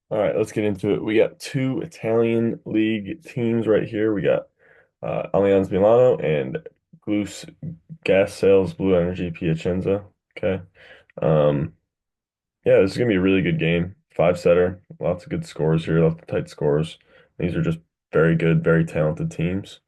All right, let's get into it. We got two Italian league teams right here. We got Allianz Milano and Glus Gas Sales Blue Energy Piacenza. Okay. Um, yeah, this is gonna be a really good game. Five setter, lots of good scores here, lots of tight scores. These are just very good, very talented teams.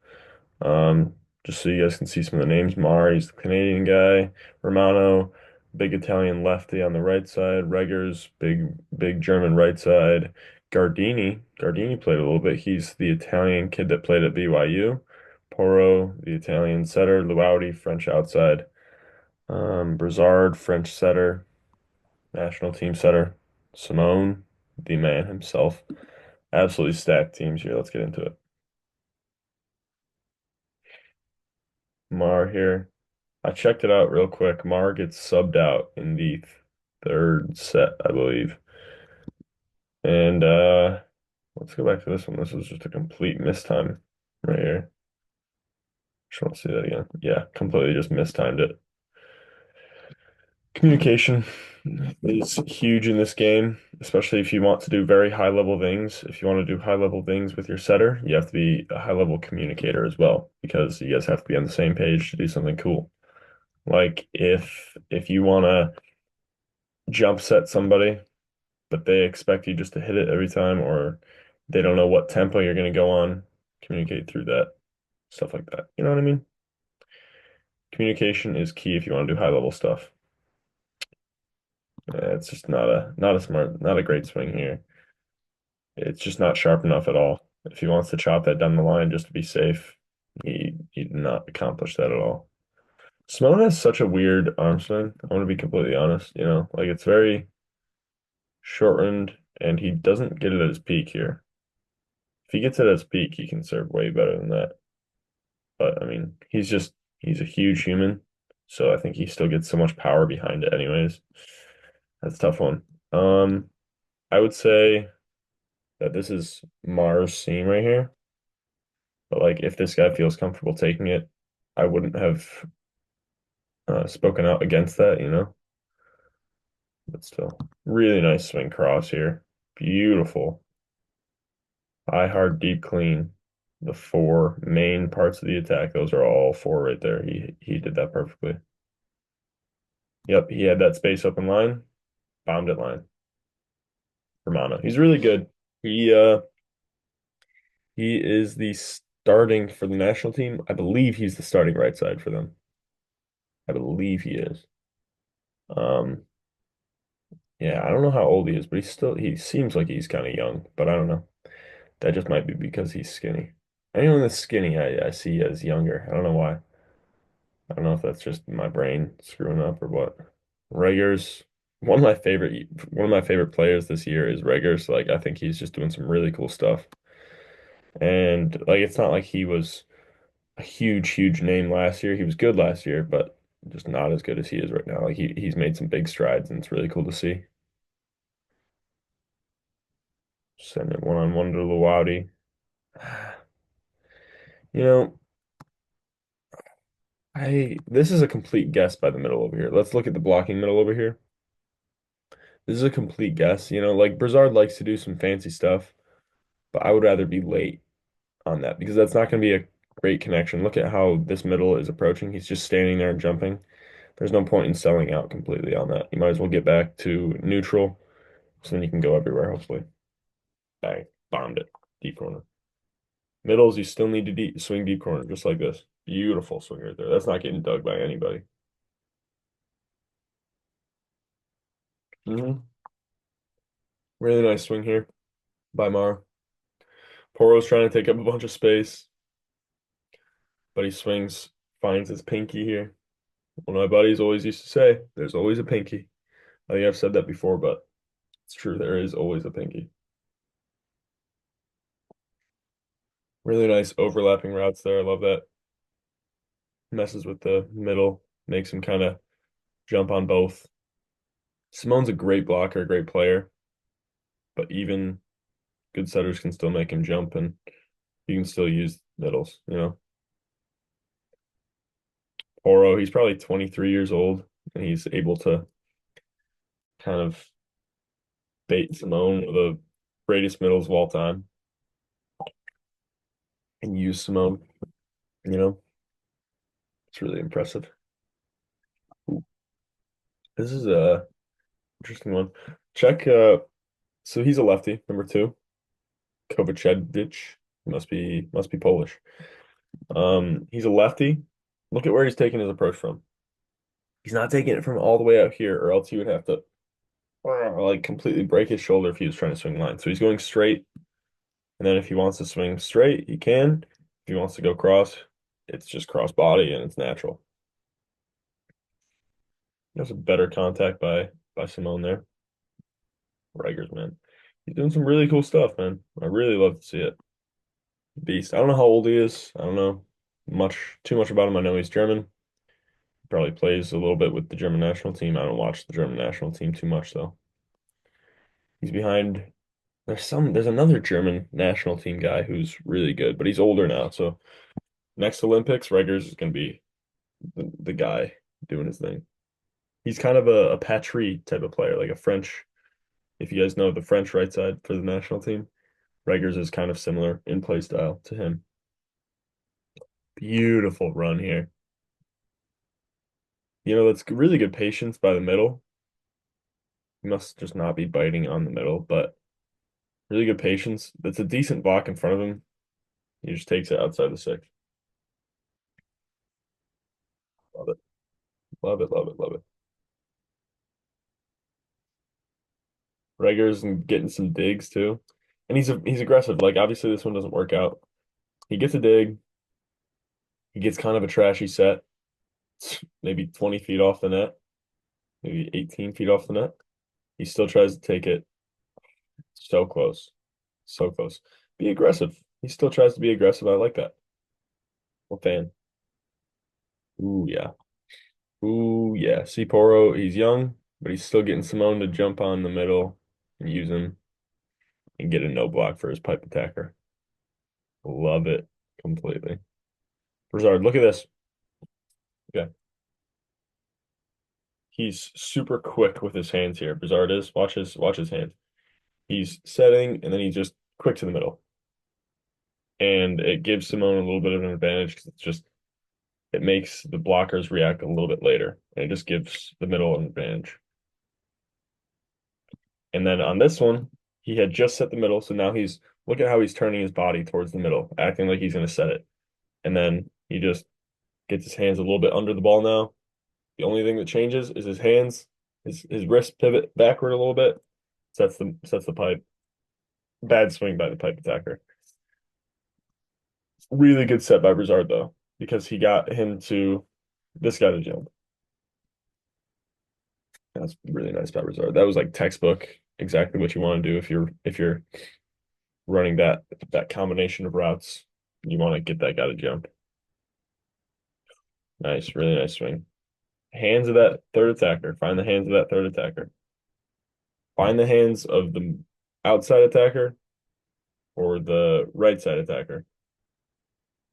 Um, just so you guys can see some of the names. He's the Canadian guy. Romano, big Italian lefty on the right side. Reggers, big German right side. Gardini played a little bit. He's the Italian kid that played at BYU. Porro, the Italian setter. Louati, French outside. Brizard, French setter, national team setter. Simón, the man himself. Absolutely stacked teams here. Let's get into it. Here. I checked it out real quick. Mar gets subbed out in the third set, I believe. And let's go back to this one. This was just a complete mistime right here. Just want to see that again. Yeah, completely just mistimed it. Communication is huge in this game, especially if you want to do very high level things. If you want to do high level things with your setter, you have to be a high level communicator as well, because you guys have to be on the same page to do something cool. Like if you want to jump set somebody, but they expect you just to hit it every time, or they don't know what tempo you're going to go on, communicate through that, stuff like that. You know what I mean? Communication is key if you want to do high level stuff. It's just not a great swing here. It's just not sharp enough at all. If he wants to chop that down the line just to be safe, he did not accomplish that at all. Simone has such a weird arm swing. I want to be completely honest, like it's very shortened and he doesn't get it at his peak here. If he gets it at his peak, he can serve way better than that. But I mean, he's a huge human, so I think he still gets so much power behind it anyways. That's a tough one. Um, I would say that this is Mars' seam right here. But like if this guy feels comfortable taking it, I wouldn't have spoken out against that. But still, really nice swing cross here. Beautiful. High, hard, deep, clean. The four main parts of the attack, those are all four right there. He did that perfectly. Yep, he had that space open line, bombed it line. Romano. He's really good. He is the starting for the national team. I believe he's the starting right side for them. I believe he is. Um, yeah, I don't know how old he is, but he seems like he's kind of young, but I don't know. That just might be because he's skinny. Anyone that's skinny, I see as younger. I don't know why. I don't know if that's just my brain screwing up or what. Reggers, one of my favorite players this year is Reggers. Like I think he's just doing some really cool stuff. And like it's not like he was a huge name last year. He was good last year, but just not as good as he is right now. Like he's made some big strides and it's really cool to see. Send it one-on-one to Louati. You know, I this is a complete guess by the middle over here. Let's look at the blocking middle over here. This is a complete guess. Like Brizard likes to do some fancy stuff, but I would rather be late on that because that's not going to be a great connection. Look at how this middle is approaching. He's just standing there and jumping. There's no point in selling out completely on that. You might as well get back to neutral so then you can go everywhere, hopefully. Bang, bombed it. Deep corner. Middles, you still need to swing deep corner, just like this. Beautiful swing right there. That's not getting dug by anybody. hmm Really nice swing here by Mar. Poro's trying to take up a bunch of space, but he swings, finds his pinky here. One of my buddies always used to say, there's always a pinky. I think I've said that before, but it's true. There is always a pinky. Really nice overlapping routes there. I love that. Messes with the middle, makes him kind of jump on both. Simone's a great blocker, a great player, but even good setters can still make him jump and you can still use middles. Oro, he's probably 23 years old and he's able to kind of bait Simone with a greatest middles of all time and use Simone. You know, it's really impressive. Ooh, this is a interesting one. Check. So he's a lefty, number two, Kovacevic. Must be Polish. He's a lefty. Look at where he's taking his approach from. He's not taking it from all the way out here, or else he would have to like completely break his shoulder if he was trying to swing line. So he's going straight, and then if he wants to swing straight, he can. If he wants to go cross, it's just cross body and it's natural. That's a better contact by Simone there. Reggers, man. He's doing some really cool stuff, man. I really love to see it. Beast. I don't know how old he is. I don't know too much about him. I know he's German. Probably plays a little bit with the German national team. I don't watch the German national team too much though. He's behind there's another German national team guy who's really good, but he's older now. So next Olympics, Reggers is gonna be the guy doing his thing. He's kind of a Patry type of player, like a French, if you guys know the French right side for the national team. Reggers is kind of similar in play style to him. Beautiful run here. That's really good patience by the middle. He must just not be biting on the middle, but really good patience. That's a decent block in front of him. He just takes it outside the six. Love it. Love it, love it, love it. Reggers and getting some digs too. And he's aggressive. Like obviously this one doesn't work out. He gets a dig. He gets kind of a trashy set, maybe 20 feet off the net, maybe 18 feet off the net. He still tries to take it so close. So close. Be aggressive. He still tries to be aggressive. I like that. I'm a fan. Ooh, yeah. Ooh, yeah. See Poro, he's young, but he's still getting Simone to jump on the middle and use him and get a no block for his pipe attacker. Love it completely. Brizard, look at this. Okay. He's super quick with his hands here. Brizard is. Watch his hands. He's setting and then he's just quick to the middle. And it gives Simone a little bit of an advantage because it makes the blockers react a little bit later. And it just gives the middle an advantage. And then on this one, he had just set the middle, so now look at how he's turning his body towards the middle, acting like he's gonna set it. And then he just gets his hands a little bit under the ball now. The only thing that changes is his hands, his wrist pivot backward a little bit, sets the pipe. Bad swing by the pipe attacker. Really good set by Brizard though, because he got him to this guy to jump. That's really nice by Brizard. That was like textbook, exactly what you want to do if you're running that combination of routes. You want to get that guy to jump. Nice, really nice swing. Hands of that third attacker. Find the hands of that third attacker. Find the hands of the outside attacker or the right side attacker.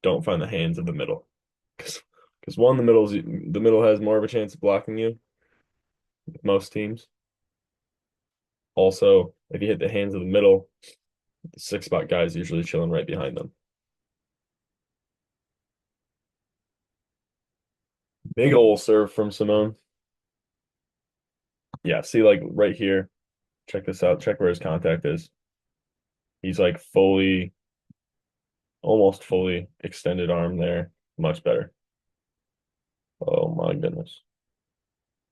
Don't find the hands of the middle. Because one, the middle has more of a chance of blocking you with most teams. Also, if you hit the hands of the middle, the six spot guy is usually chilling right behind them. Big ol' serve from Simone. Yeah, see like right here. Check this out. Check where his contact is. He's like almost fully extended arm there. Much better. Oh my goodness.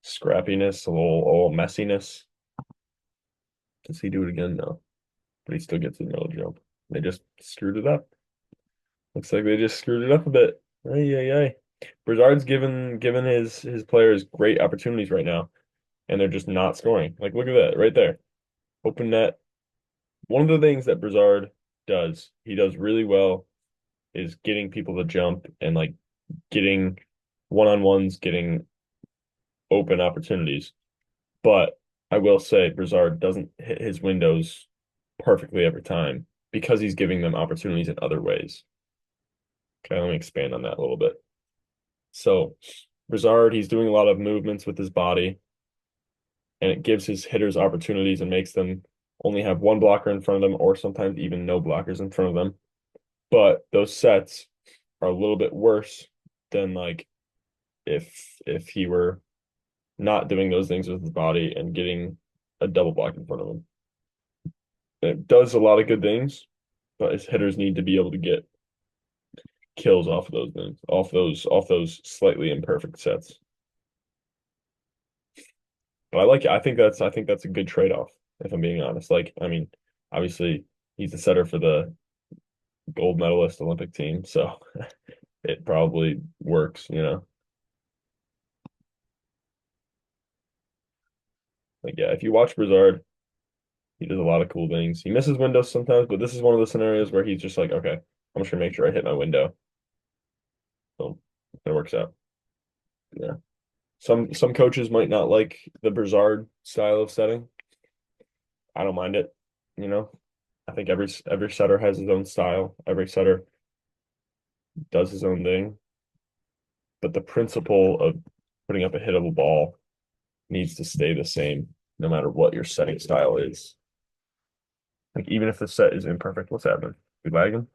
Scrappiness, a little messiness. Does he do it again? No. But he still gets the middle jump. They just screwed it up. Looks like they just screwed it up a bit. Ay, ay, ay. Brizard's given his players great opportunities right now, and they're just not scoring. Like, look at that right there. Open net. One of the things that Brizard he does really well, is getting people to jump and like getting one-on-ones, getting open opportunities. But I will say Brizard doesn't hit his windows perfectly every time because he's giving them opportunities in other ways. Okay, let me expand on that a little bit. So Brizard, he's doing a lot of movements with his body, and it gives his hitters opportunities and makes them only have one blocker in front of them, or sometimes even no blockers in front of them. But those sets are a little bit worse than like if he were not doing those things with his body and getting a double block in front of him. It does a lot of good things, but his hitters need to be able to get kills off of those things, off those slightly imperfect sets. But I like it. I think that's a good trade-off, if I'm being honest. Like, I mean, obviously he's the setter for the gold medalist Olympic team, so it probably works, you know. Like, yeah, if you watch Brizard, he does a lot of cool things. He misses windows sometimes, but this is one of the scenarios where he's just like, okay, I'm just gonna make sure I hit my window. So it works out. Yeah. Some coaches might not like the Brizard style of setting. I don't mind it, you know. I think every setter has his own style. Every setter does his own thing, but the principle of putting up a hittable ball needs to stay the same no matter what your setting style is. Like even if the set is imperfect, what's happening? We lagging?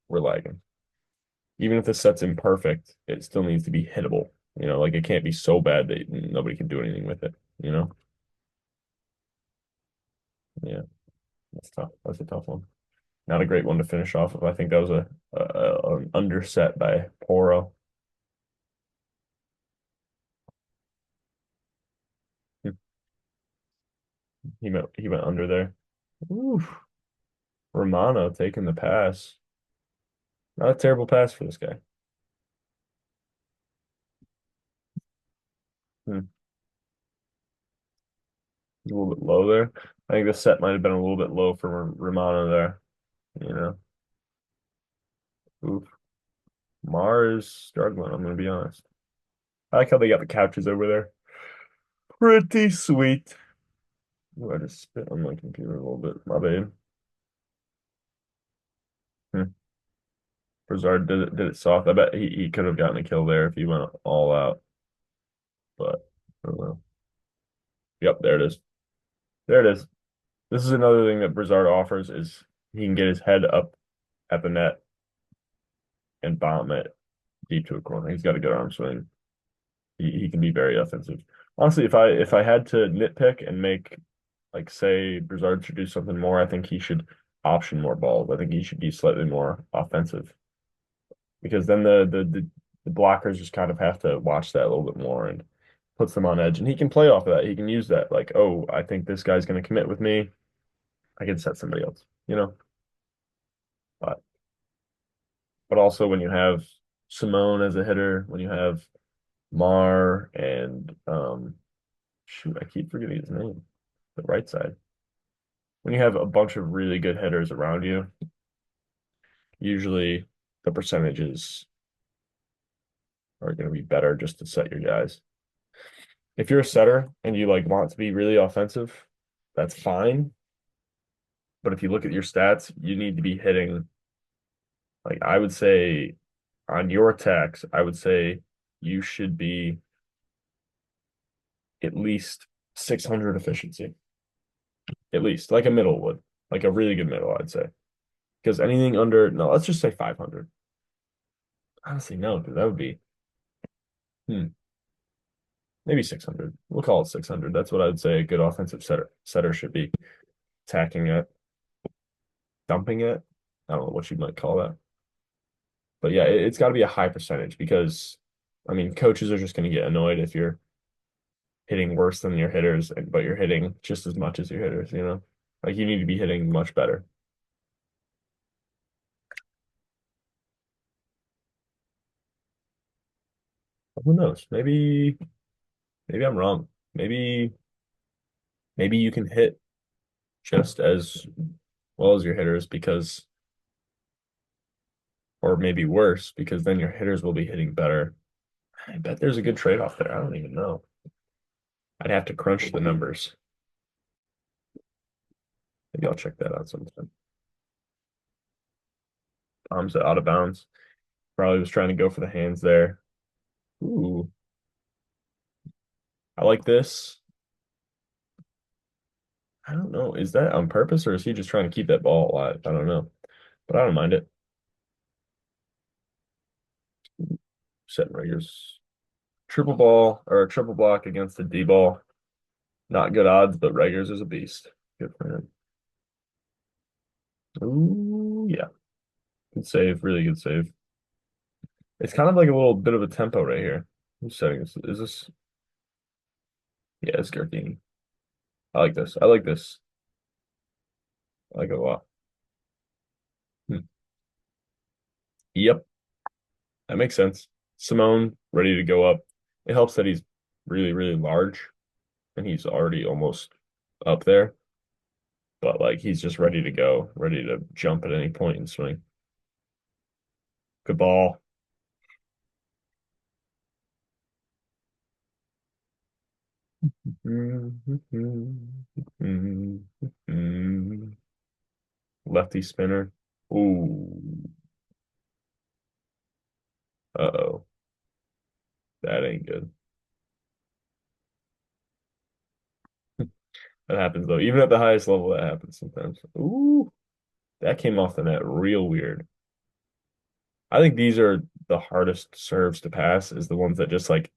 We're lagging. Even if the set's imperfect, it still needs to be hittable. You know, like it can't be so bad that nobody can do anything with it, you know? Yeah, that's tough. That's a tough one. Not a great one to finish off of. I think that was an underset by Poro. He went under there. Oof. Romano taking the pass. Not a terrible pass for this guy. Hmm. A little bit low there. I think the set might have been a little bit low for Romano there. You know, oof. Mar is struggling. I'm gonna be honest. I like how they got the couches over there. Pretty sweet. Ooh, I just spit on my computer a little bit. My bad. Hmm. Brizard did it soft. I bet he could have gotten a kill there if he went all out, but I don't know. Yep, there it is. There it is. This is another thing that Brizard offers is he can get his head up at the net and bomb it deep to a corner. He's got a good arm swing. He can be very offensive. Honestly, if I had to nitpick and make like say Brizard should do something more, I think he should option more balls. I think he should be slightly more offensive because then the blockers just kind of have to watch that a little bit more and puts them on edge. And he can play off of that. He can use that like, oh, I think this guy's going to commit with me. I can set somebody else, you know. But also when you have Simón as a hitter, when you have Mar and shoot, I keep forgetting his name. The right side. When you have a bunch of really good hitters around you, usually the percentages are going to be better just to set your guys. If you're a setter and you like want to be really offensive, that's fine. But if you look at your stats, you need to be hitting like I would say on your attacks, I would say you should be at least 600 efficiency. At least like a middle would, like a really good middle, I'd say. Because anything under, no, let's just say 500. Honestly, no, because that would be maybe 600. We'll call it 600. That's what I would say a good offensive setter should be attacking it, dumping it. I don't know what you might call that. But yeah, it's got to be a high percentage because, I mean, coaches are just going to get annoyed if you're hitting worse than your hitters, but you're hitting just as much as your hitters, you know? Like you need to be hitting much better. Who knows? Maybe I'm wrong. Maybe you can hit just as well as your hitters because, or maybe worse because then your hitters will be hitting better. I bet there's a good trade-off there. I don't even know. I'd have to crunch the numbers. Maybe I'll check that out sometime. Tom's out of bounds. Probably was trying to go for the hands there. Ooh, I like this. I don't know. Is that on purpose or is he just trying to keep that ball alive? I don't know. But I don't mind it. Set Reggers. Triple ball or a triple block against a D ball. Not good odds, but Reggers is a beast. Good for him. Ooh, yeah. Good save. Really good save. It's kind of like a little bit of a tempo right here. Who's setting this? Is this? Yeah, it's Gardini. I like this. I like this. I like it a lot. Hmm. Yep, that makes sense. Simone ready to go up. It helps that he's really, really large and he's already almost up there, but like he's just ready to go, ready to jump at any point and swing. Good ball. Lefty spinner. Ooh. Uh-oh. That ain't good. That happens though. Even at the highest level, that happens sometimes. Ooh. That came off the net real weird. I think these are the hardest serves to pass is the ones that just like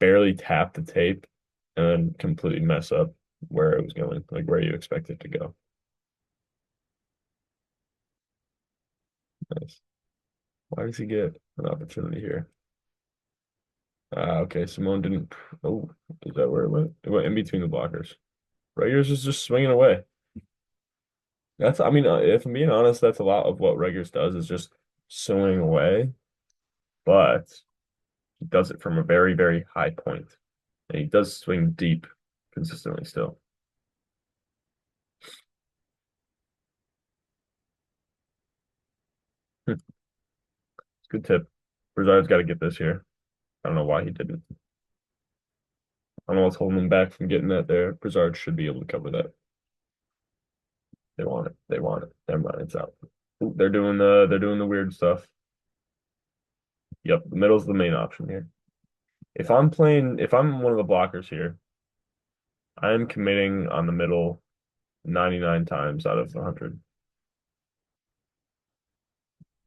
barely tap the tape and then completely mess up where it was going, like where you expect it to go. Nice. Why does he get an opportunity here? Okay. Simone didn't. Oh, is that where it went? It went in between the blockers. Reggers is just swinging away. I mean, if I'm being honest, that's a lot of what Reggers does is just swing away, but he does it from a very, very high point. And he does swing deep consistently still. Good tip. Brizard's got to get this here. I don't know why he didn't. I don't know what's holding him back from getting that there. Brizard should be able to cover that. They want it. They want it. Never mind, it's out. Ooh, they're doing the weird stuff. Yep, the middle's the main option here. If I'm one of the blockers here, I'm committing on the middle 99 times out of 100.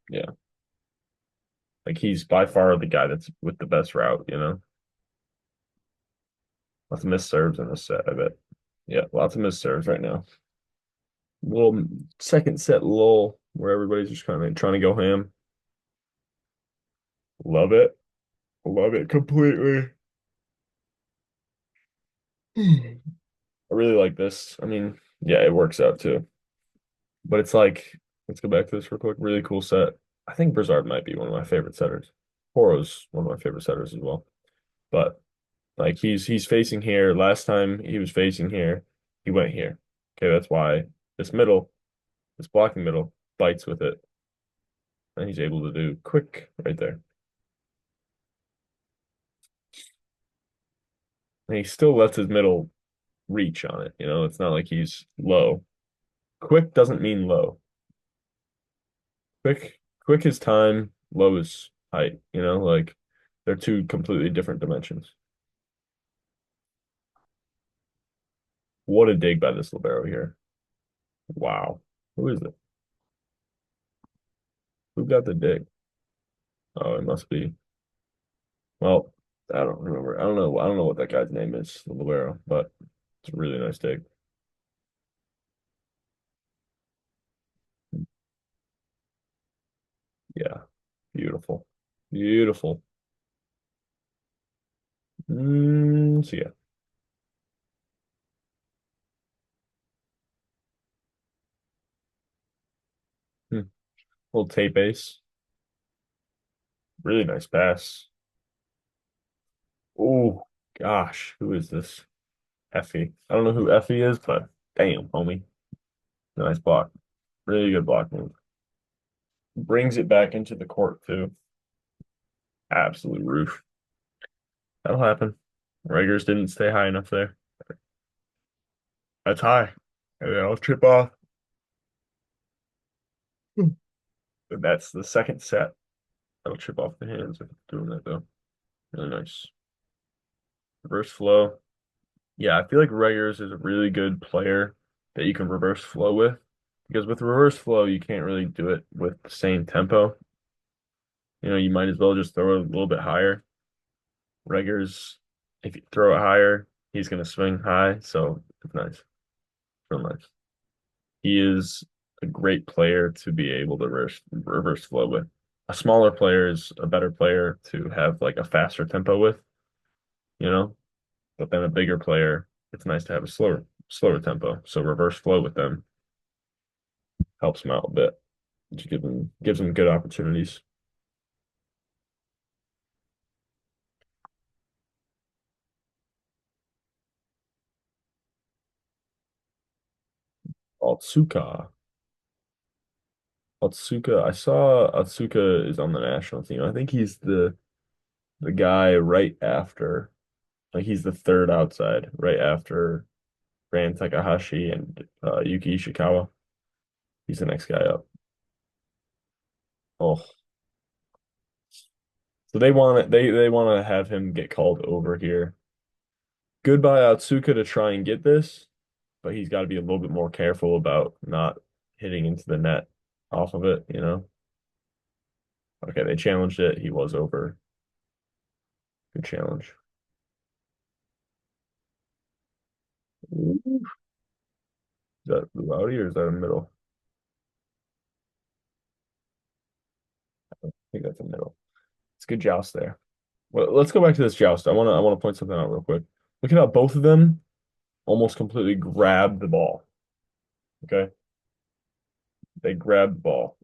Yeah. Like he's by far the guy that's with the best route, you know? Lots of missed serves in this set, I bet. Yeah, lots of missed serves right now. Little second set lull where everybody's just kind of trying to go ham. Love it. Love it completely. I really like this. I mean, yeah, it works out too. But it's like, let's go back to this real quick. Really cool set. I think Brizard might be one of my favorite setters. Poro's one of my favorite setters as well. But like he's facing here. Last time he was facing here, he went here. Okay, that's why this middle, this blocking middle, bites with it. And he's able to do quick right there. And he still lets his middle reach on it. You know, it's not like he's low. Quick doesn't mean low. Quick is time, low is height, you know, like they're two completely different dimensions. What a dig by this libero here. Wow. Who is it? Who got the dig? Oh, it must be. Well, I don't remember. I don't know. I don't know what that guy's name is, the libero, but it's a really nice dig. Yeah. Beautiful. Beautiful. So yeah. Hmm. Little tape ace. Really nice pass. Oh gosh, who is this? Effie. I don't know who Effie is, but damn, homie. Nice block. Really good block move. Brings it back into the court too. Absolute roof. That'll happen. Reggers didn't stay high enough there. That's high. And then I'll trip off. But that's the second set. That'll trip off the hands if it's doing that though. Really nice. Reverse flow. Yeah, I feel like Reggers is a really good player that you can reverse flow with. Because with reverse flow, you can't really do it with the same tempo. You might as well just throw it a little bit higher. Reggers, if you throw it higher, he's going to swing high. So it's nice. Real nice. He is a great player to be able to reverse flow with. A smaller player is a better player to have like a faster tempo with, you know? But then a bigger player, it's nice to have a slower tempo. So reverse flow with them helps them out a bit. Just gives them good opportunities. Otsuka. Otsuka. I saw Otsuka is on the national team. I think he's the guy right after, like he's the third outside, right after Ran Takahashi and Yuki Ishikawa. He's the next guy up. Oh, so they want to have him get called over here. Goodbye Otsuka to try and get this, but he's got to be a little bit more careful about not hitting into the net off of it. Okay, they challenged it. He was over. Good challenge. Ooh. Is that Louati or is that a middle? I think that's a middle. It's a good joust there. Well, let's go back to this joust. I want to point something out real quick. Look at how both of them almost completely grab the ball. Okay, they grab the ball.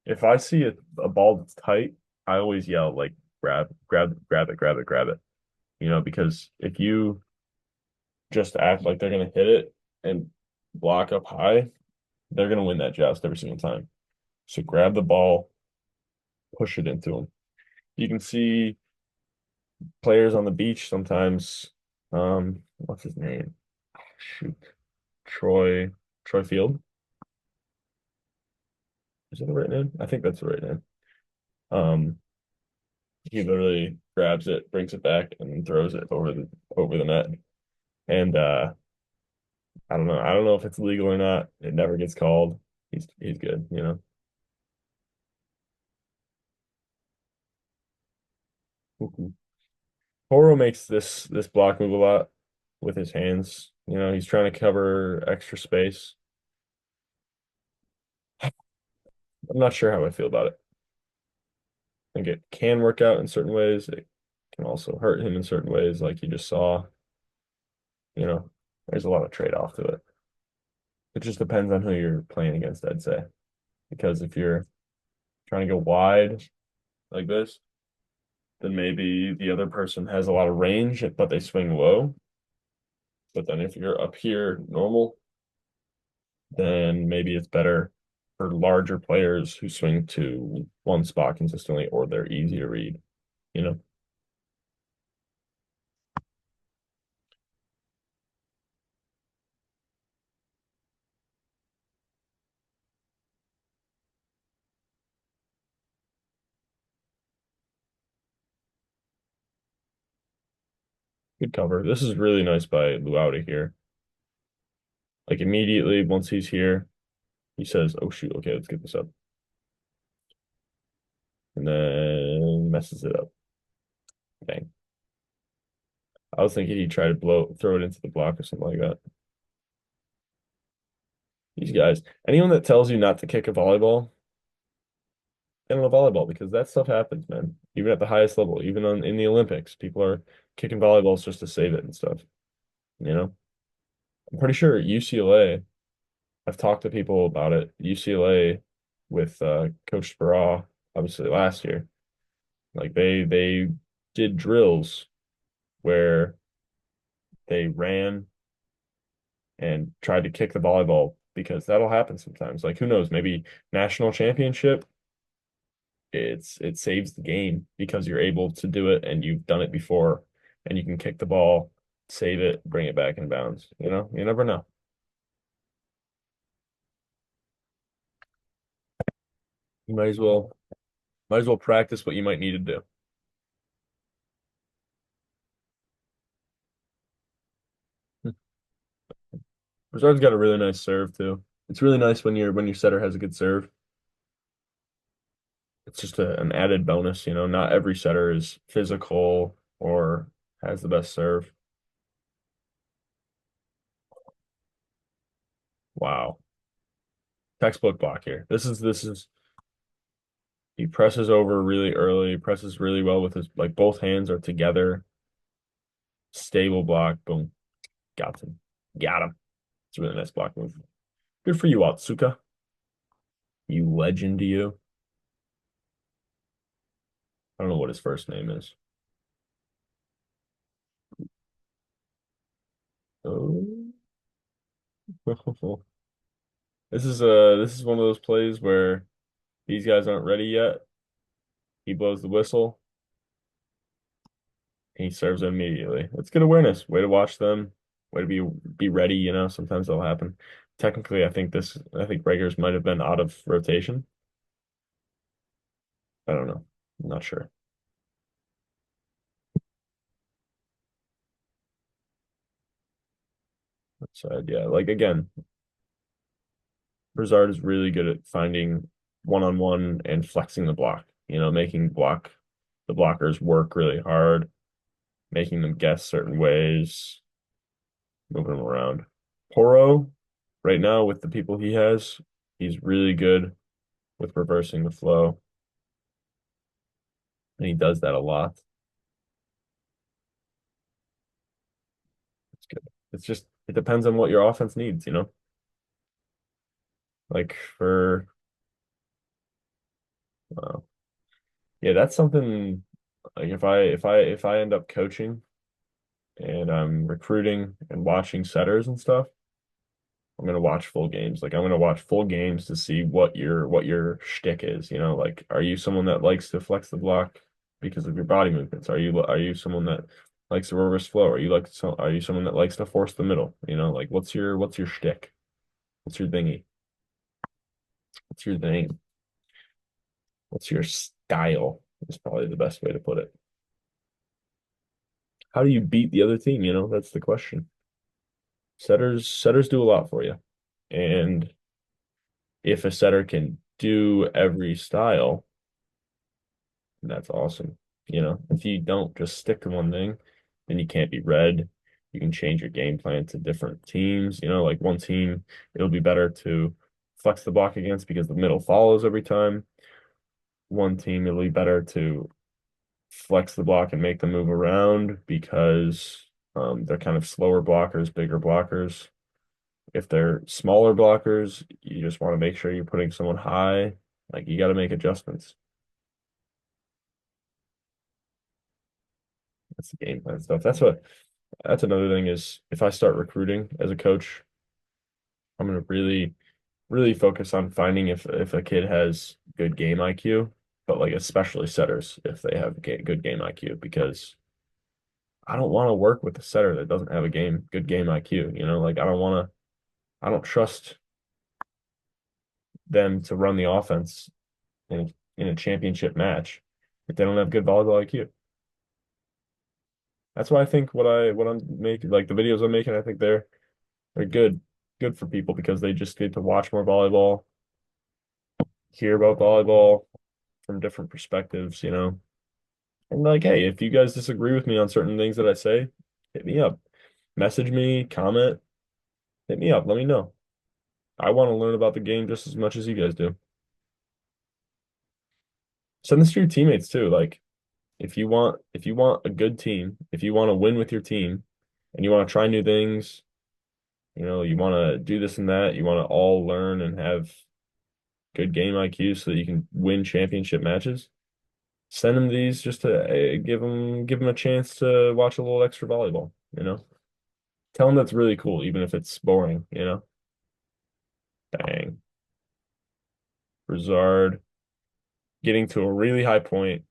If I see a ball that's tight, I always yell like grab it, grab it, grab it. Because if you just act like they're gonna hit it and block up high, they're gonna win that joust every single time. So grab the ball, push it into them. You can see players on the beach sometimes. What's his name? Shoot, Troy Troy Field. Is that the right name? I think that's the right name. Um, he literally grabs it, brings it back, and then throws it over the net. And I don't know. I don't know if it's legal or not. It never gets called. He's good. Mhm. Horo makes this block move a lot with his hands. He's trying to cover extra space. I'm not sure how I feel about it. I think it can work out in certain ways. It can also hurt him in certain ways, like you just saw. You know, there's a lot of trade-off to it. It just depends on who you're playing against, I'd say. Because if you're trying to go wide like this, then maybe the other person has a lot of range, but they swing low. But then if you're up here normal, then maybe it's better for larger players who swing to one spot consistently or they're easy to read, you know? Good cover. This is really nice by Louauti here. Like immediately once he's here, he says, "Oh shoot, okay, let's get this up." And then messes it up. Bang. I was thinking he'd try to throw it into the block or something like that. These guys, anyone that tells you not to kick a volleyball, get on a volleyball because that stuff happens, man. Even at the highest level, even in the Olympics, people are kicking volleyballs just to save it and stuff. You know, I'm pretty sure UCLA. I've talked to people about it. UCLA with Coach Sparrow, obviously last year, like they did drills where they ran and tried to kick the volleyball because that'll happen sometimes. Like who knows, maybe national championship, it saves the game because you're able to do it and you've done it before and you can kick the ball, save it, bring it back in bounds. You never know. You might as well practice what you might need to do. Brizard's got a really nice serve too. It's really nice when your setter has a good serve. It's just an added bonus, you know. Not every setter is physical or has the best serve. Wow. Textbook block here. This is he presses over really early, presses really well with his like both hands are together. Stable block. Boom. Got him. Got him. It's a really nice block move. Good for you, Otsuka. You legend, you. I don't know what his first name is. Oh. This is one of those plays where these guys aren't ready yet. He blows the whistle. He serves it immediately. It's good awareness. Way to watch them. Way to be ready, you know. Sometimes that'll happen. Technically, I think Reggers might have been out of rotation. I don't know. I'm not sure. So yeah, like again, Brizard is really good at finding one-on-one and flexing the block, you know, making the blockers work really hard, making them guess certain ways, moving them around. Poro, right now with the people he has, he's really good with reversing the flow, and he does that a lot. It's good. It's just it depends on what your offense needs, you know? Like for uh, yeah, that's something like if I end up coaching and I'm recruiting and watching setters and stuff, I'm gonna watch full games. Like I'm gonna watch full games to see what your shtick is. You know, like are you someone that likes to flex the block because of your body movements? Are you someone that likes to reverse flow? Are you someone that likes to force the middle? You know, like what's your shtick? What's your thingy? What's your thing? What's your style? Is probably the best way to put it. How do you beat the other team? You know, that's the question. Setters do a lot for you. And if a setter can do every style, that's awesome. You know, if you don't just stick to one thing, then you can't be read. You can change your game plan to different teams. You know, like one team, it'll be better to flex the block against because the middle follows every time. One team, it'll be better to flex the block and make them move around because they're kind of slower blockers, bigger blockers. If they're smaller blockers, you just want to make sure you're putting someone high. Like you got to make adjustments. That's the game plan stuff. That's another thing is if I start recruiting as a coach, I'm gonna really focus on finding if a kid has good game IQ, but like especially setters if they have good game IQ because I don't want to work with a setter that doesn't have a good game IQ. You know, like I don't trust them to run the offense in a championship match if they don't have good volleyball IQ. That's why I think what I'm making like the videos I'm making, I think they're good for people because they just get to watch more volleyball, hear about volleyball from different perspectives, you know. And like, hey, if you guys disagree with me on certain things that I say, hit me up. Message me, comment, hit me up, let me know. I want to learn about the game just as much as you guys do. Send this to your teammates too. Like if you want a good team, if you want to win with your team and you want to try new things, you know, you want to do this and that, you want to all learn and have good game IQ so that you can win championship matches. Send them these just to give them a chance to watch a little extra volleyball, you know. Tell them that's really cool, even if it's boring, you know. Dang. Brizard getting to a really high point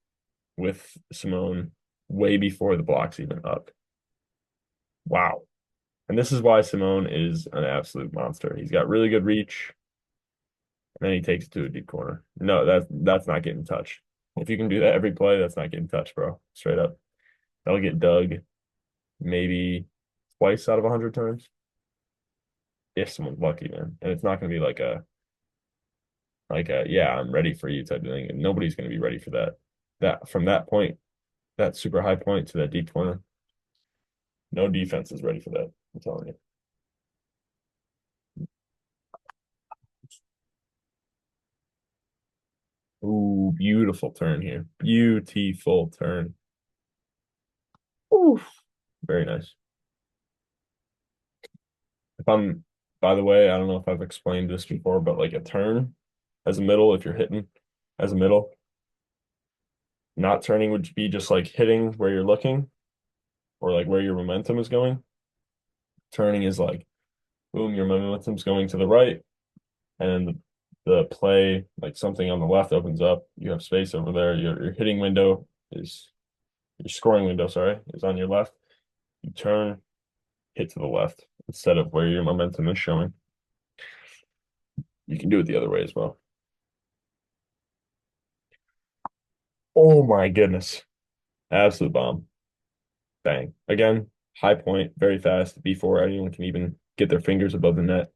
with Simón way before the block's even up. Wow. And this is why Simón is an absolute monster. He's got really good reach, and then he takes it to a deep corner. No, that's not getting touched. If you can do that every play, that's not getting touched, bro. Straight up. That'll get dug maybe twice out of 100 times. if someone's lucky, man. And it's not going to be like a yeah, I'm ready for you type of thing. And nobody's going to be ready for that. That from that point, that super high point to that deep corner, no defense is ready for that. I'm telling you. Ooh, beautiful turn here. Beautiful turn. Ooh, very nice. If I'm, by the way, I don't know if I've explained this before, but like a turn as a middle, if you're hitting as a middle, not turning would be just like hitting where you're looking or like where your momentum is going. Turning is like, boom, your momentum's going to the right, and the play, like something on the left opens up. You have space over there. Your hitting window is your scoring window, sorry, is on your left. You turn, hit to the left instead of where your momentum is showing. You can do it the other way as well. Oh my goodness. Absolute bomb. Bang. Again, high point, very fast before anyone can even get their fingers above the net.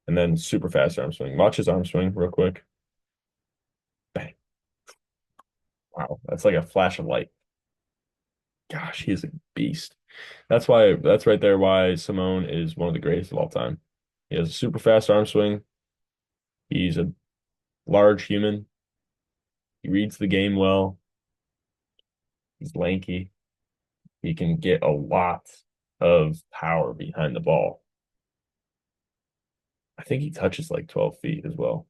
And then super fast arm swing. Watch his arm swing real quick. Bang. Wow. That's like a flash of light. Gosh, he's a beast. That's right there why Simón is one of the greatest of all time. He has a super fast arm swing. He's a large human. He reads the game well. He's lanky. He can get a lot of power behind the ball. I think he touches like 12 feet as well.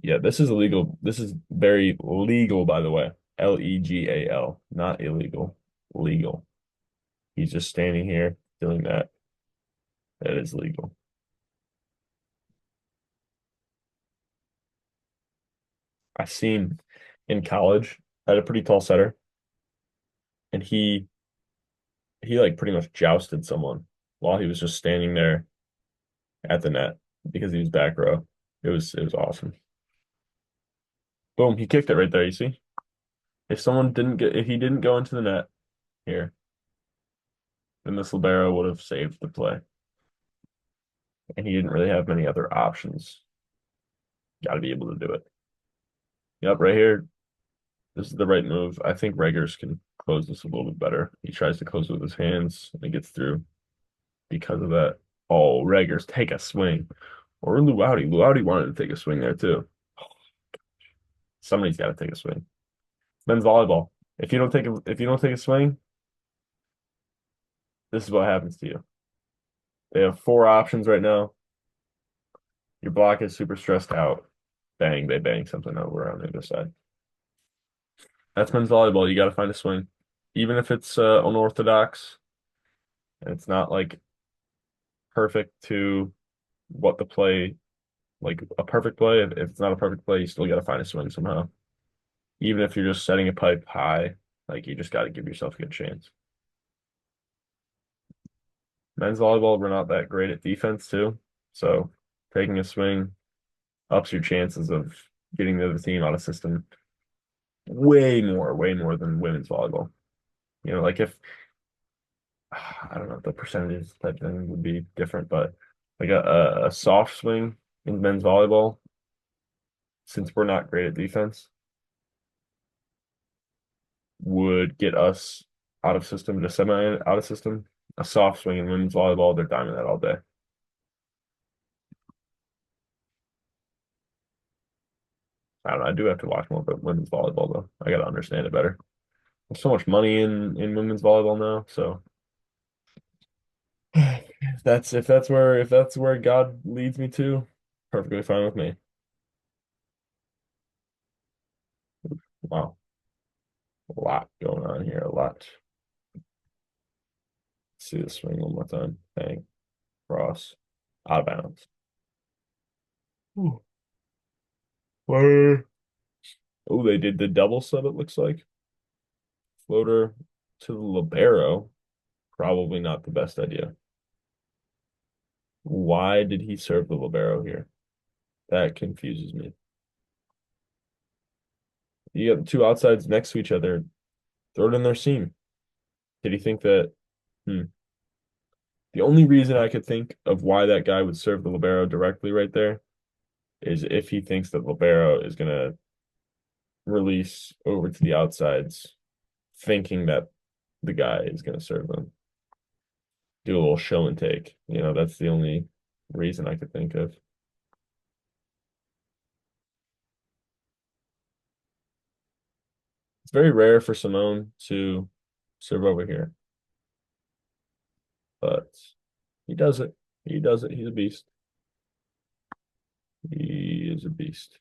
Yeah, this is illegal. This is very legal, by the way. Legal, not illegal. Legal. He's just standing here doing that. That is legal. I seen in college, I had a pretty tall setter, and he like pretty much jousted someone while he was just standing there at the net because he was back row. It was awesome. Boom, he kicked it right there, you see? If he didn't go into the net here, then this libero would have saved the play. And he didn't really have many other options. Got to be able to do it. Yep, right here. This is the right move. I think Reggers can close this a little bit better. He tries to close with his hands and it gets through because of that. Oh, Reggers, take a swing. Or Louati. Louati wanted to take a swing there too. Somebody's got to take a swing. Men's volleyball. If you don't take a swing, this is what happens to you. They have four options right now. Your block is super stressed out. Bang, they bang something over on the other side. That's men's volleyball. You got to find a swing, even if it's unorthodox and it's not like perfect to what the play, like a perfect play. If it's not a perfect play, you still got to find a swing somehow. Even if you're just setting a pipe high, like you just got to give yourself a good chance. Men's volleyball, we're not that great at defense too, so taking a swing ups your chances of getting the other team out of system way more than women's volleyball. You know, like if I don't know, the percentages type thing would be different, but like a soft swing in men's volleyball, since we're not great at defense, would get us out of system to semi out of system. A soft swing in women's volleyball, they're diming that all day. I don't know. I do have to watch more about women's volleyball though. I gotta understand it better. There's so much money in women's volleyball now, so if that's where God leads me to, perfectly fine with me. Wow, a lot going on here, a lot. See the swing one more time. Bang, cross, out of bounds. Ooh. Where? Oh, they did the double sub, it looks like. Floater to the libero. Probably not the best idea. Why did he serve the libero here? That confuses me. You got the two outsides next to each other. Throw it in their seam. Did he think that? Hmm. The only reason I could think of why that guy would serve the libero directly right there is if he thinks that libero is gonna release over to the outsides, thinking that the guy is gonna serve them. Do a little show and take. That's the only reason I could think of. It's very rare for Simone to serve over here, but he does it. He does it. He's a beast. He is a beast.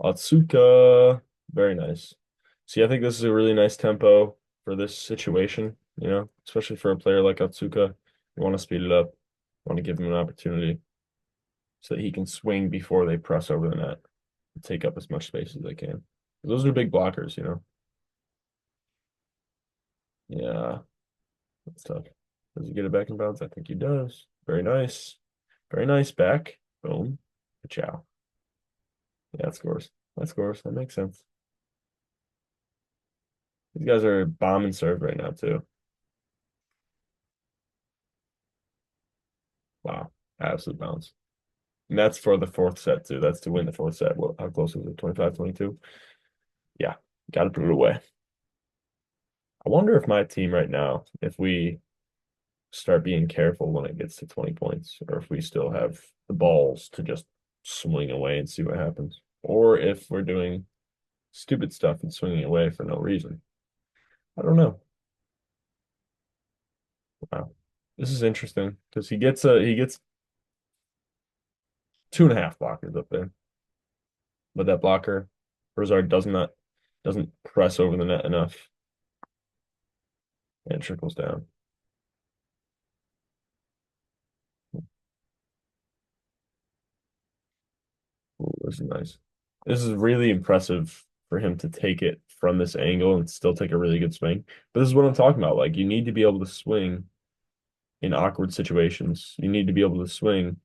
Otsuka, very nice. See, I think this is a really nice tempo for this situation, especially for a player like Otsuka. You want to speed it up, want to give him an opportunity so that he can swing before they press over the net and take up as much space as they can. Those are big blockers. Yeah, that's tough. Does he get it back in bounds? I think he does. Very nice. Very nice back. Boom. Ciao. Yeah, that scores. That scores. That makes sense. These guys are bombing serve right now too. Wow. Absolute bounce. And that's for the fourth set too. That's to win the fourth set. How close was it? 25-22? Yeah. Gotta put it away. I wonder if my team right now, if we start being careful when it gets to 20 points, or if we still have the balls to just swing away and see what happens. Or if we're doing stupid stuff and swinging away for no reason. I don't know. Wow. This is interesting because he gets 2.5 blockers up there. But that blocker, Brizard doesn't press over the net enough and trickles down. Ooh, this is nice. This is really impressive for him to take it from this angle and still take a really good swing. But this is what I'm talking about. Like you need to be able to swing in awkward situations. You need to be able to swing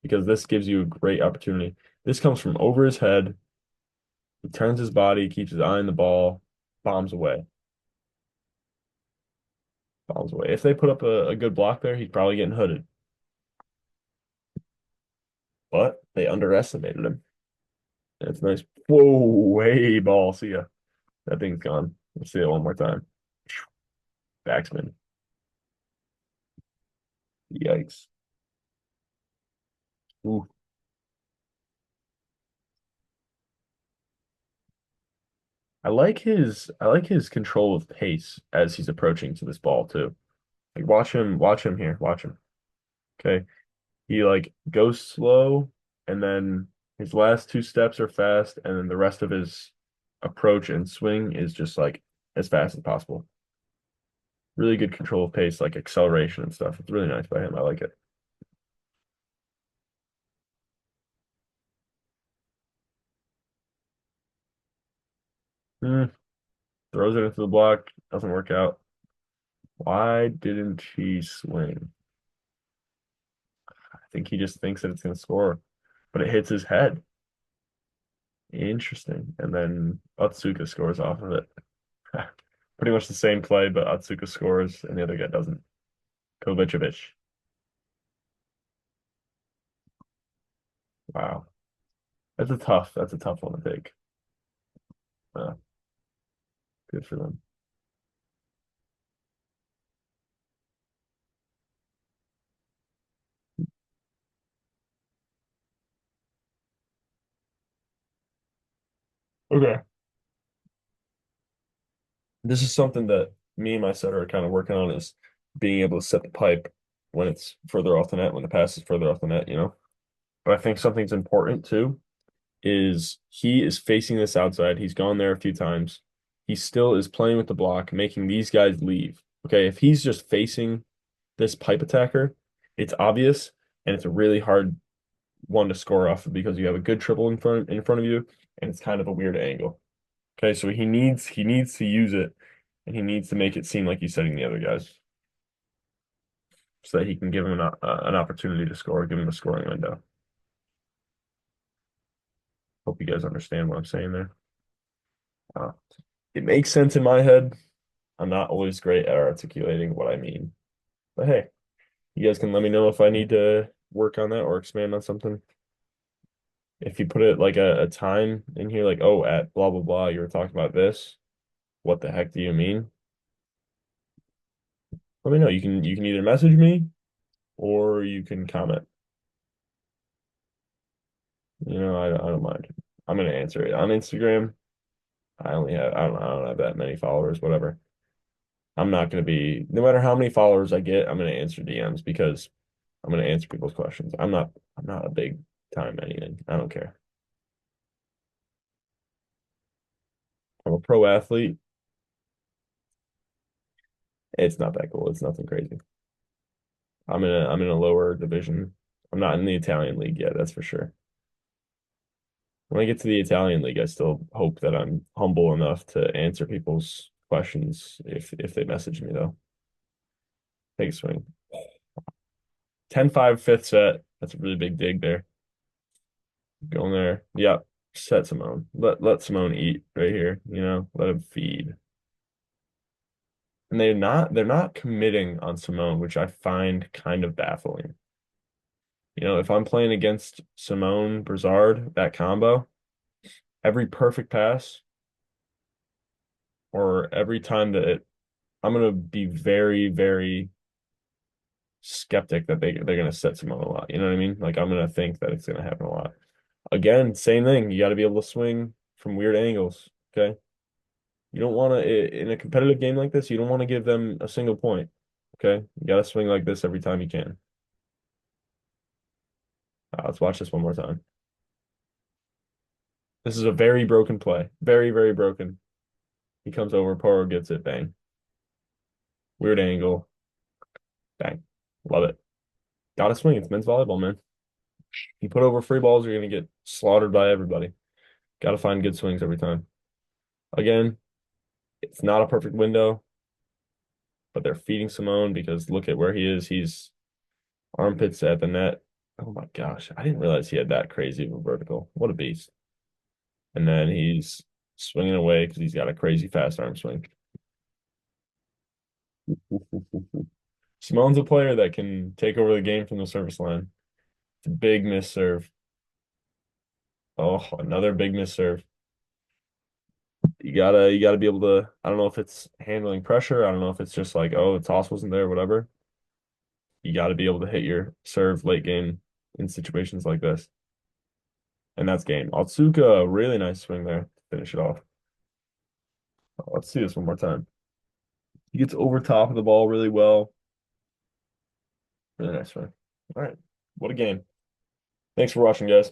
because this gives you a great opportunity. This comes from over his head. He turns his body, keeps his eye on the ball, bombs away. Bombs away. If they put up a good block there, he's probably getting hooded. But they underestimated him. That's nice. Whoa, hey ball. See ya. That thing's gone. Let's see it one more time. Backsman. Yikes. Ooh. I like his control of pace as he's approaching to this ball too. Like watch him here. Watch him. Okay. He like goes slow and then his last two steps are fast and then the rest of his approach and swing is just like as fast as possible. Really good control of pace, like acceleration and stuff. It's really nice by him. I like it. Hmm. Throws it into the block, doesn't work out. Why didn't he swing? I think he just thinks that it's going to score, but it hits his head. Interesting. And then Otsuka scores off of it. Pretty much the same play, but Otsuka scores and the other guy doesn't. Kovacevic. Wow. That's a tough one to take. Uh, Good for them. Okay. This is something that me and my setter are kind of working on is being able to set the pipe when it's further off the net, when the pass is further off the net. But I think something's important too is he is facing this outside. He's gone there a few times. He still is playing with the block, making these guys leave. Okay, if he's just facing this pipe attacker, it's obvious and it's a really hard one to score off of because you have a good triple in front of you and it's kind of a weird angle. Okay, so he needs to use it and he needs to make it seem like he's setting the other guys. so that he can give him an opportunity to score, give him a scoring window. Hope you guys understand what I'm saying there. Uh, it makes sense in my head. I'm not always great at articulating what I mean. But hey, you guys can let me know if I need to work on that or expand on something. If you put it like a time in here, like, oh, at blah blah blah, you were talking about this. What the heck do you mean? Let me know. You can either message me or you can comment. I don't mind. I'm gonna answer it on Instagram. I don't have that many followers, whatever. I'm not gonna be no matter how many followers I get, I'm gonna answer DMs because I'm gonna answer people's questions. I'm not a big time anything. I don't care. I'm a pro athlete. It's not that cool. It's nothing crazy. I'm in a lower division. I'm not in the Italian league yet, that's for sure. When I get to the Italian league, I still hope that I'm humble enough to answer people's questions if they message me though. Take a swing. 10-5 fifth set. That's a really big dig there. Going there. Yep. Set Simón. Let Simón eat right here, let him feed. And they're not committing on Simón, which I find kind of baffling. If I'm playing against Simón Brizard, that combo, every perfect pass or every time I'm gonna be very, very skeptic that they're gonna set Simón a lot. You know what I mean? Like I'm gonna think that it's gonna happen a lot. Again, same thing. You got to be able to swing from weird angles. Okay. You don't want to, in a competitive game like this, you don't want to give them a single point. Okay. You got to swing like this every time you can. Let's watch this one more time. This is a very broken play. Very, very broken. He comes over, Poro gets it, bang. Weird angle, bang. Love it. Gotta swing. It's men's volleyball, man. You put over free balls, you're gonna get slaughtered by everybody. Gotta find good swings every time. Again, it's not a perfect window, but they're feeding Simón because look at where he is. He's armpits at the net. Oh my gosh, I didn't realize he had that crazy of a vertical. What a beast. And then he's swinging away because he's got a crazy fast arm swing. Simon's a player that can take over the game from the service line. It's a big miss serve. Oh, another big miss serve. You gotta be able to. I don't know if it's handling pressure. I don't know if it's just like, oh, the toss wasn't there, whatever. You got to be able to hit your serve late game in situations like this. And that's game. Otsuka, really nice swing there to finish it off. Let's see this one more time. He gets over top of the ball really well. Really nice swing. All right. What a game. Thanks for watching, guys.